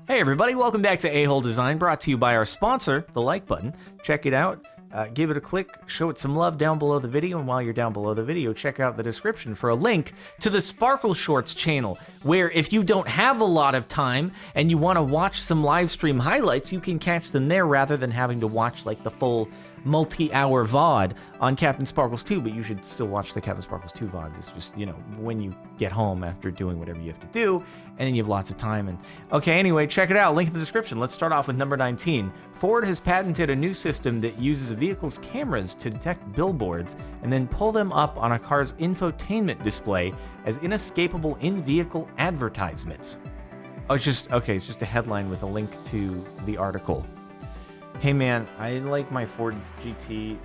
Hey everybody, welcome back to A-Hole Design, brought to you by our sponsor, the like button. Check it out, give it a click, show it some love down below the video, and while you're down below the video, check out the description for a link to the Sparkle Shorts channel, where if you don't have a lot of time and you want to watch some live stream highlights, you can catch them there rather than having to watch like the full multi-hour VOD on Captain Sparkles 2, but you should still watch the Captain Sparkles 2 VODs. It's just, you know, when you get home after doing whatever you have to do, and then you have lots of time. And okay, anyway, check it out, link in the description. Let's start off with number 19. Ford has patented a new system that uses a vehicle's cameras to detect billboards and then pull them up on a car's infotainment display as inescapable in-vehicle advertisements. Oh, it's just a headline with a link to the article. Hey man, I like my Ford GT.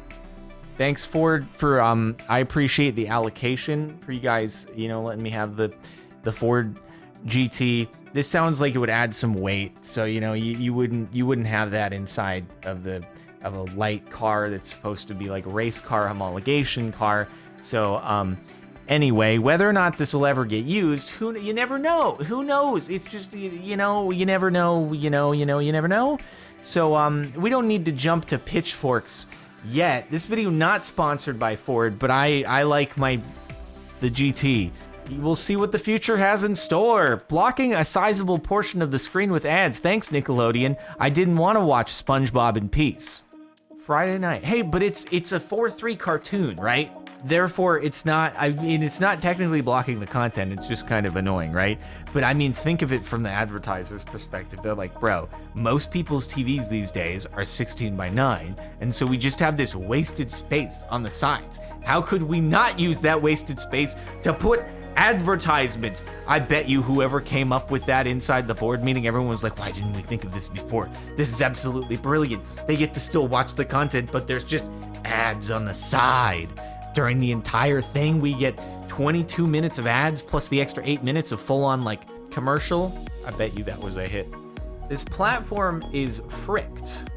Thanks Ford for, I appreciate the allocation for you guys, you know, letting me have the Ford GT. This sounds like it would add some weight, so you know, you wouldn't have that inside of a light car that's supposed to be like a race car homologation car. So anyway, whether or not this will ever get used, you never know. Who knows? It's just, you know, you never know, you never know. So we don't need to jump to pitchforks yet. This video not sponsored by Ford, but I like the GT. We'll see what the future has in store. Blocking a sizable portion of the screen with ads. Thanks, Nickelodeon. I didn't want to watch SpongeBob in peace. Friday night. Hey, but it's a 4:3 cartoon, right? Therefore, it's not technically blocking the content. It's just kind of annoying, right? But I mean, think of it from the advertiser's perspective. They're like, bro, most people's TVs these days are 16:9, and so we just have this wasted space on the sides. How could we not use that wasted space to put advertisements? I bet you whoever came up with that inside the board meeting, everyone was like, why didn't we think of this before? This is absolutely brilliant. They get to still watch the content, but there's just ads on the side. During the entire thing, we get 22 minutes of ads plus the extra 8 minutes of full-on like commercial. I bet you that was a hit. This platform is fricked.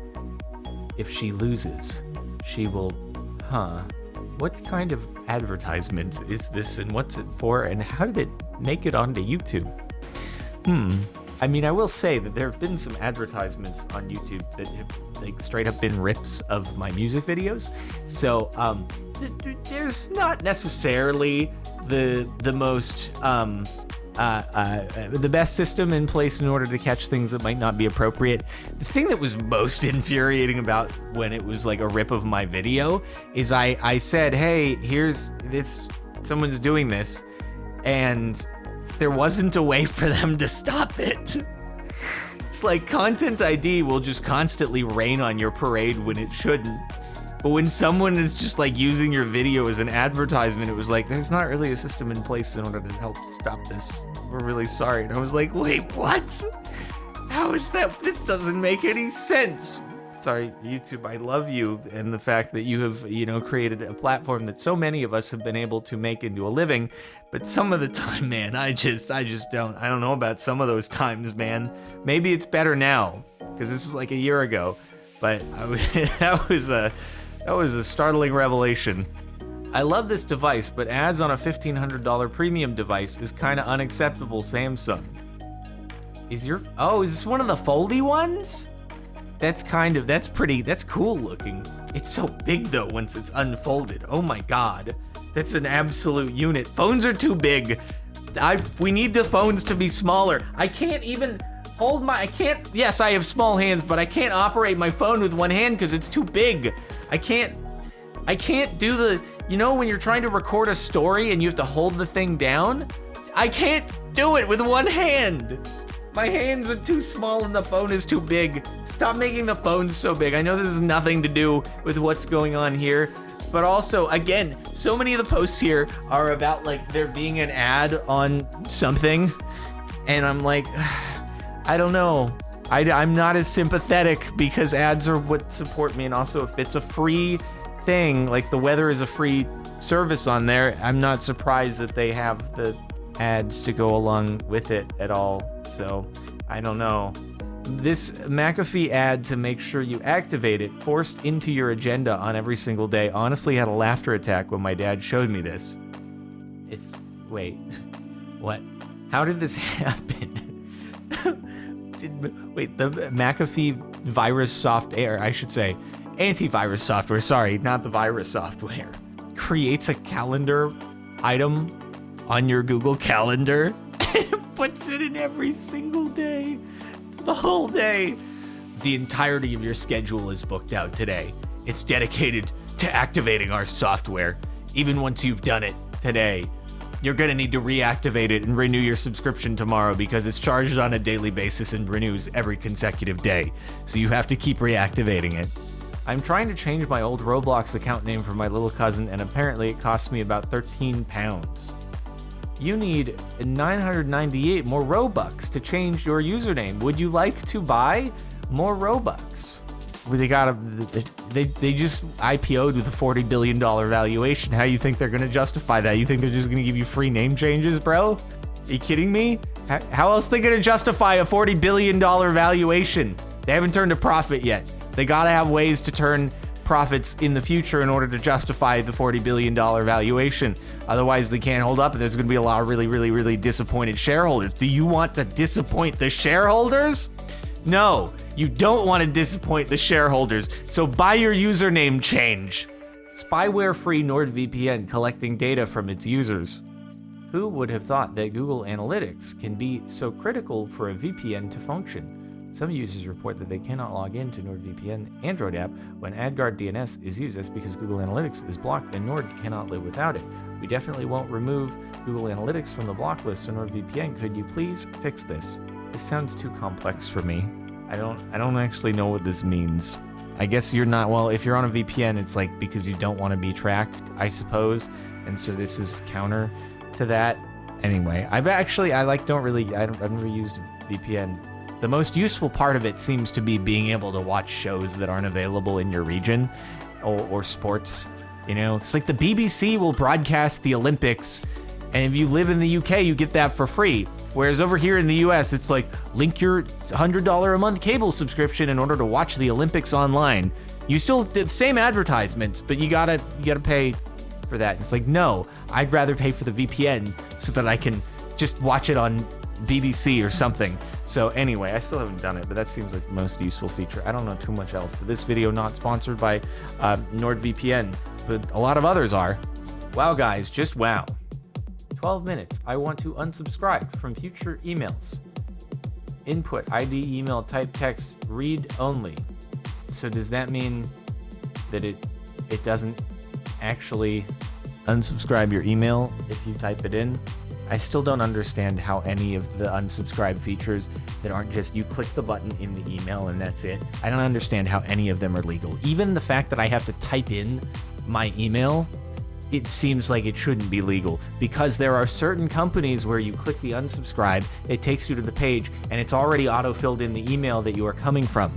If she loses, she will, what kind of advertisement is this and what's it for and how did it make it onto YouTube? I mean, I will say that there have been some advertisements on YouTube that have like straight up been rips of my music videos. So there's not necessarily the most the best system in place in order to catch things that might not be appropriate. The thing that was most infuriating about when it was like a rip of my video is I said, hey, here's this, someone's doing this, and there wasn't a way for them to stop it. It's like Content ID will just constantly rain on your parade when it shouldn't. But when someone is just like using your video as an advertisement, it was like, there's not really a system in place in order to help stop this. We're really sorry. And I was like, wait, what? How is that? This doesn't make any sense. Sorry, YouTube, I love you and the fact that you have, you know, created a platform that so many of us have been able to make into a living. But some of the time, man, I don't know about some of those times, man. Maybe it's better now because this was like a year ago, but that was a startling revelation. I love this device, but ads on a $1,500 premium device is kind of unacceptable, Samsung. Is this one of the foldy ones? That's cool looking. It's so big though once it's unfolded. Oh my God, that's an absolute unit. Phones are too big. We need the phones to be smaller. I can't even hold yes, I have small hands, but I can't operate my phone with one hand because it's too big. I can't do the, you know when you're trying to record a story and you have to hold the thing down? I can't do it with one hand. My hands are too small and the phone is too big. Stop making the phones so big. I know this has nothing to do with what's going on here, but also, again, so many of the posts here are about like there being an ad on something, and I'm like, I don't know. I'm not as sympathetic because ads are what support me, and also if it's a free thing, like the weather is a free service on there, I'm not surprised that they have the ads to go along with it at all. So I don't know. This McAfee ad to make sure you activate it, forced into your agenda on every single day, honestly had a laughter attack when my dad showed me this. Wait, what? How did this happen? Wait, the McAfee virus software, I should say, antivirus software, sorry, not the virus software, creates a calendar item on your Google Calendar and puts it in every single day, the whole day. The entirety of your schedule is booked out today. It's dedicated to activating our software. Even once you've done it today, you're gonna need to reactivate it and renew your subscription tomorrow because it's charged on a daily basis and renews every consecutive day. So you have to keep reactivating it. I'm trying to change my old Roblox account name for my little cousin, and apparently it cost me about 13 pounds. You need 998 more Robux to change your username. Would you like to buy more Robux? They just IPO'd with a $40 billion valuation. How you think they're gonna justify that? You think they're just gonna give you free name changes, bro? Are you kidding me? How else are they gonna justify a $40 billion valuation? They haven't turned a profit yet. They gotta have ways to turn profits in the future in order to justify the $40 billion valuation. Otherwise, they can't hold up, and there's gonna be a lot of really disappointed shareholders. Do you want to disappoint the shareholders? No, you don't want to disappoint the shareholders, so buy your username change. Spyware-free NordVPN collecting data from its users. Who would have thought that Google Analytics can be so critical for a VPN to function? Some users report that they cannot log in to NordVPN Android app when AdGuard DNS is used. That's because Google Analytics is blocked and Nord cannot live without it. We definitely won't remove Google Analytics from the block list on NordVPN. Could you please fix this? This sounds too complex for me. I don't actually know what this means. I guess you're not, well, if you're on a VPN, it's like because you don't want to be tracked, I suppose. And so this is counter to that. Anyway, I've never used VPN. The most useful part of it seems to be being able to watch shows that aren't available in your region or sports. You know, it's like the BBC will broadcast the Olympics, and if you live in the UK, you get that for free. Whereas over here in the US, it's like, link your $100 a month cable subscription in order to watch the Olympics online. You still did the same advertisements, but you gotta pay for that. It's like, no, I'd rather pay for the VPN so that I can just watch it on BBC or something. So anyway, I still haven't done it, but that seems like the most useful feature. I don't know too much else, but this video not sponsored by NordVPN, but a lot of others are. Wow, guys, just wow. 12 minutes. I want to unsubscribe from future emails. Input, ID, email, type, text, read only. So does that mean that it doesn't actually unsubscribe your email if you type it in? I still don't understand how any of the unsubscribe features that aren't just you click the button in the email and that's it. I don't understand how any of them are legal. Even the fact that I have to type in my email, it seems like it shouldn't be legal because there are certain companies where you click the unsubscribe, it takes you to the page, and it's already auto-filled in the email that you are coming from.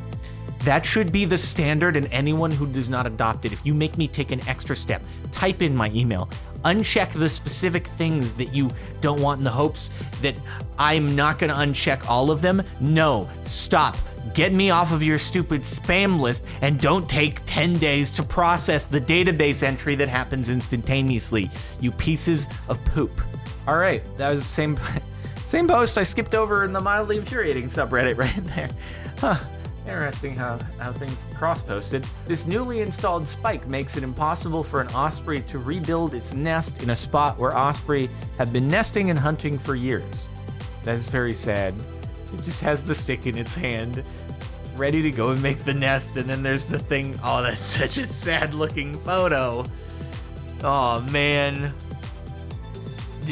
That should be the standard, and anyone who does not adopt it, if you make me take an extra step, type in my email, uncheck the specific things that you don't want in the hopes that I'm not gonna uncheck all of them. No, stop. Get me off of your stupid spam list and don't take 10 days to process the database entry that happens instantaneously, you pieces of poop. All right, that was the same post I skipped over in the mildly infuriating subreddit right there. Huh. Interesting how things cross-posted. This newly installed spike makes it impossible for an osprey to rebuild its nest in a spot where osprey have been nesting and hunting for years. That's very sad. It just has the stick in its hand, ready to go and make the nest, and then there's the thing. Oh, that's such a sad-looking photo. Oh, man.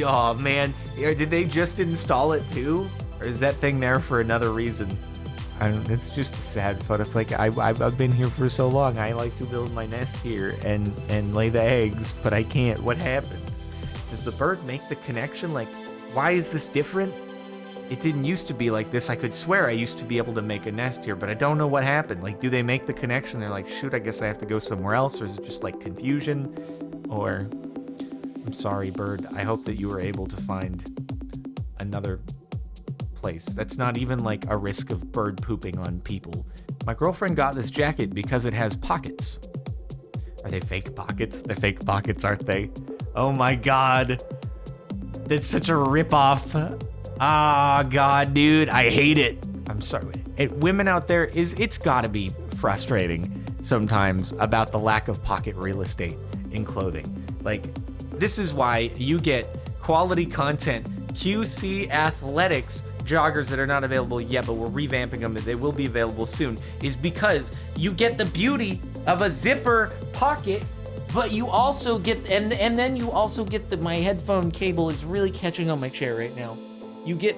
Oh, man. Did they just install it, too? Or is that thing there for another reason? It's just a sad photo. It's like, I've been here for so long. I like to build my nest here and lay the eggs, but I can't. What happened? Does the bird make the connection? Like, why is this different? It didn't used to be like this. I could swear I used to be able to make a nest here, but I don't know what happened. Like, do they make the connection? They're like, shoot, I guess I have to go somewhere else, or is it just like confusion? Or, I'm sorry, bird. I hope that you were able to find another place. That's not even like a risk of bird pooping on people. My girlfriend got this jacket because it has pockets. Are they fake pockets? They're fake pockets, aren't they? Oh my God. That's such a ripoff. Ah, God, dude, I hate it. I'm sorry, women out there, it's gotta be frustrating sometimes about the lack of pocket real estate in clothing. Like, this is why you get quality content, QC Athletics joggers that are not available yet, but we're revamping them and they will be available soon, is because you get the beauty of a zipper pocket, but you also get, and then you also get my headphone cable is really catching on my chair right now. You get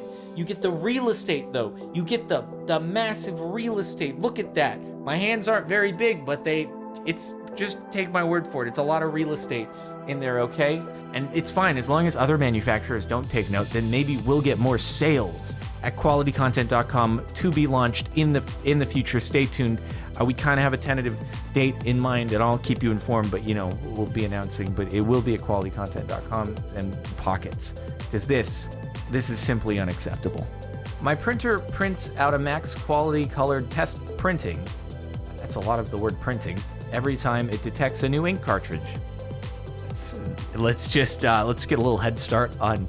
the real estate though. You get the massive real estate. Look at that. My hands aren't very big, but it's just take my word for it. It's a lot of real estate in there, okay? And it's fine as long as other manufacturers don't take note, then maybe we'll get more sales at qualitycontent.com to be launched in the future. Stay tuned. We kind of have a tentative date in mind, and I'll keep you informed, but we'll be announcing, but it will be at qualitycontent.com and pockets, because this is simply unacceptable. My printer prints out a max quality colored test printing. That's a lot of the word printing. Every time it detects a new ink cartridge. Let's get a little head start on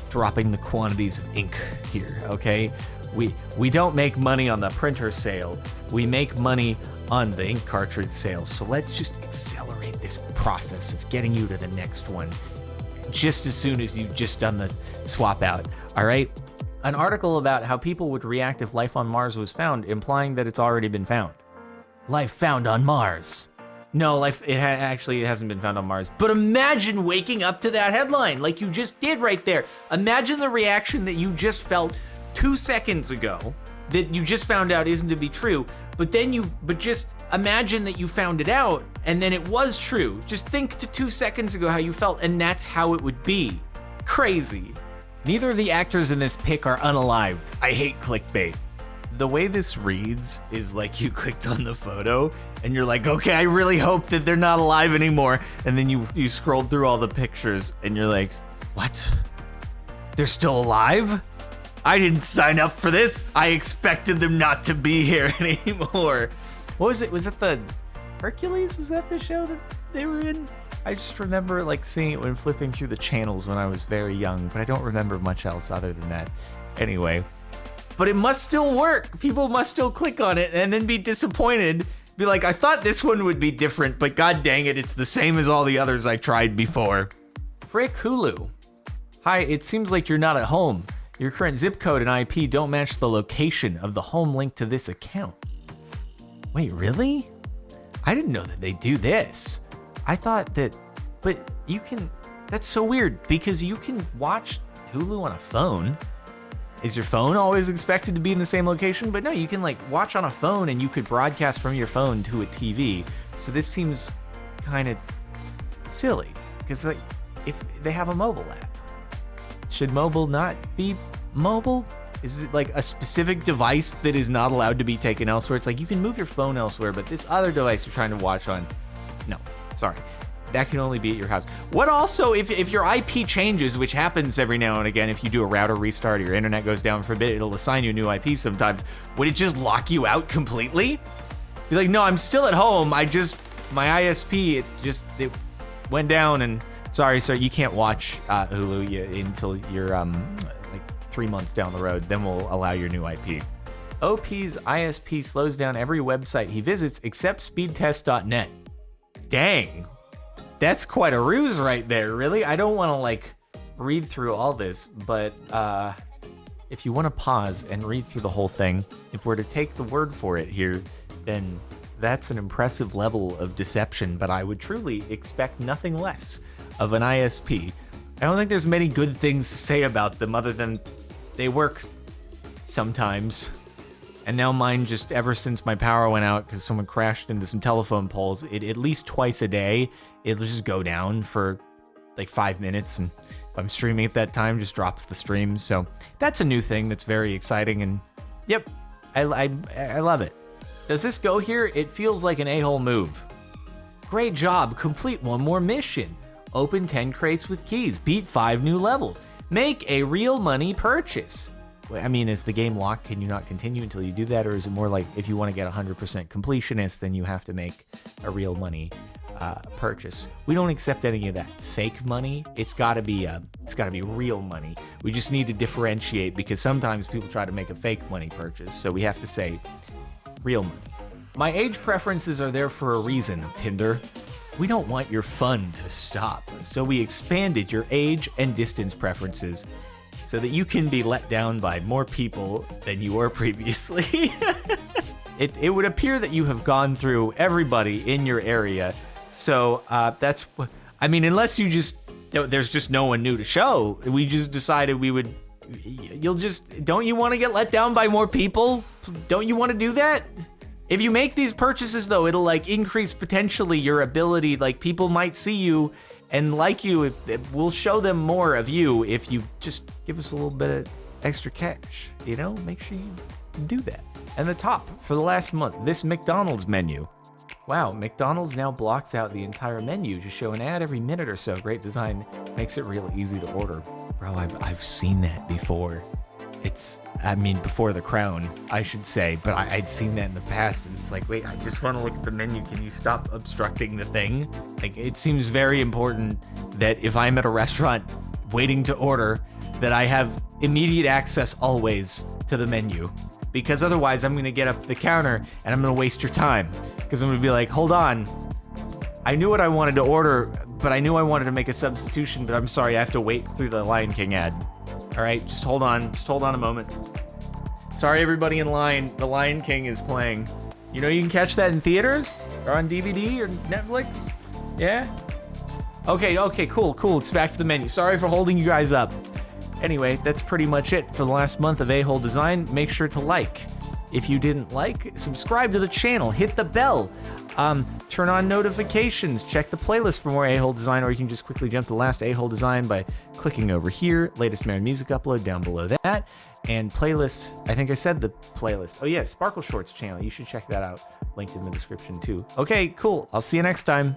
dropping the quantities of ink here, okay? We don't make money on the printer sale. We make money on the ink cartridge sale. So let's just accelerate this process of getting you to the next one just as soon as you've just done the swap out, all right? An article about how people would react if life on Mars was found, implying that it's already been found. Life found on Mars. No, it hasn't been found on Mars. But imagine waking up to that headline like you just did right there. Imagine the reaction that you just felt 2 seconds ago that you just found out isn't to be true. But just imagine that you found it out and then it was true. Just think to 2 seconds ago how you felt, and that's how it would be. Crazy. Neither of the actors in this pic are unalived. I hate clickbait. The way this reads is like you clicked on the photo and you're like, okay, I really hope that they're not alive anymore. And then you scrolled through all the pictures and you're like, what? They're still alive? I didn't sign up for this. I expected them not to be here anymore. What was it? Was it the Hercules? Was that the show that they were in? I just remember like seeing it when flipping through the channels when I was very young, but I don't remember much else other than that. Anyway. But it must still work. People must still click on it and then be disappointed. Be like, I thought this one would be different, but god dang it, it's the same as all the others I tried before. Frick Hulu. Hi, it seems like you're not at home. Your current zip code and IP don't match the location of the home link to this account. Wait, really? I didn't know that they do this. I thought that, but you can, that's so weird because you can watch Hulu on a phone. Is your phone always expected to be in the same location? But no, you can like watch on a phone and you could broadcast from your phone to a TV. So this seems kind of silly because like if they have a mobile app, should mobile not be mobile? Is it like a specific device that is not allowed to be taken elsewhere? It's like you can move your phone elsewhere, but this other device you're trying to watch on, no, sorry. That can only be at your house. What also, if your IP changes, which happens every now and again, if you do a router restart or your internet goes down for a bit, it'll assign you a new IP sometimes. Would it just lock you out completely? Be like, no, I'm still at home. My ISP, it went down and sorry, sir, you can't watch Hulu until you're like 3 months down the road. Then we'll allow your new IP. OP's ISP slows down every website he visits except speedtest.net. Dang. That's quite a ruse right there, really. I don't want to like read through all this, but if you want to pause and read through the whole thing, if we're to take the word for it here, then that's an impressive level of deception, but I would truly expect nothing less of an ISP. I don't think there's many good things to say about them other than they work sometimes. And now mine just, ever since my power went out because someone crashed into some telephone poles, it at least twice a day, it'll just go down for like 5 minutes. And if I'm streaming at that time, just drops the stream. So that's a new thing that's very exciting. And yep, I love it. Does this go here? It feels like an a-hole move. Great job, complete one more mission. Open 10 crates with keys, beat 5 new levels. Make a real money purchase. I mean, is the game locked? Can you not continue until you do that? Or is it more like if you want to get 100% completionist, then you have to make a real money purchase. We don't accept any of that fake money. It's gotta be real money. We just need to differentiate because sometimes people try to make a fake money purchase. So we have to say real money. My age preferences are there for a reason, Tinder. We don't want your fun to stop. So we expanded your age and distance preferences so that you can be let down by more people than you were previously. It would appear that you have gone through everybody in your area. So that's what, I mean, unless you just, there's just no one new to show. We just decided we would, don't you want to get let down by more people? Don't you want to do that? If you make these purchases though, it'll like increase potentially your ability, like people might see you and like you. We'll show them more of you if you just give us a little bit of extra cash, you know, make sure you do that. And the top for the last month, this McDonald's menu. Wow, McDonald's now blocks out the entire menu. Just show an ad every minute or so. Great design, makes it real easy to order. Bro, I've seen that before. Before The Crown, I should say, but I'd seen that in the past, and it's like, wait, I just want to look at the menu. Can you stop obstructing the thing? Like, it seems very important that if I'm at a restaurant waiting to order, that I have immediate access always to the menu. Because otherwise I'm gonna get up to the counter and I'm gonna waste your time. Because I'm gonna be like, hold on, I knew what I wanted to order, but I knew I wanted to make a substitution, but I'm sorry, I have to wait through the Lion King ad. All right, just hold on a moment. Sorry everybody in line, the Lion King is playing. You know you can catch that in theaters or on DVD or Netflix? Yeah? Okay, cool, it's back to the menu. Sorry for holding you guys up. Anyway, that's pretty much it for the last month of A-Hole Design. Make sure to like. If you didn't like, subscribe to the channel, hit the bell, turn on notifications, check the playlist for more A-Hole Design, or you can just quickly jump to the last A-Hole Design by clicking over here. Latest Marin music upload down below that. And playlist, I think I said the playlist. Oh yeah, Sparkle Shorts channel, you should check that out. Linked in the description too. Okay, cool, I'll see you next time.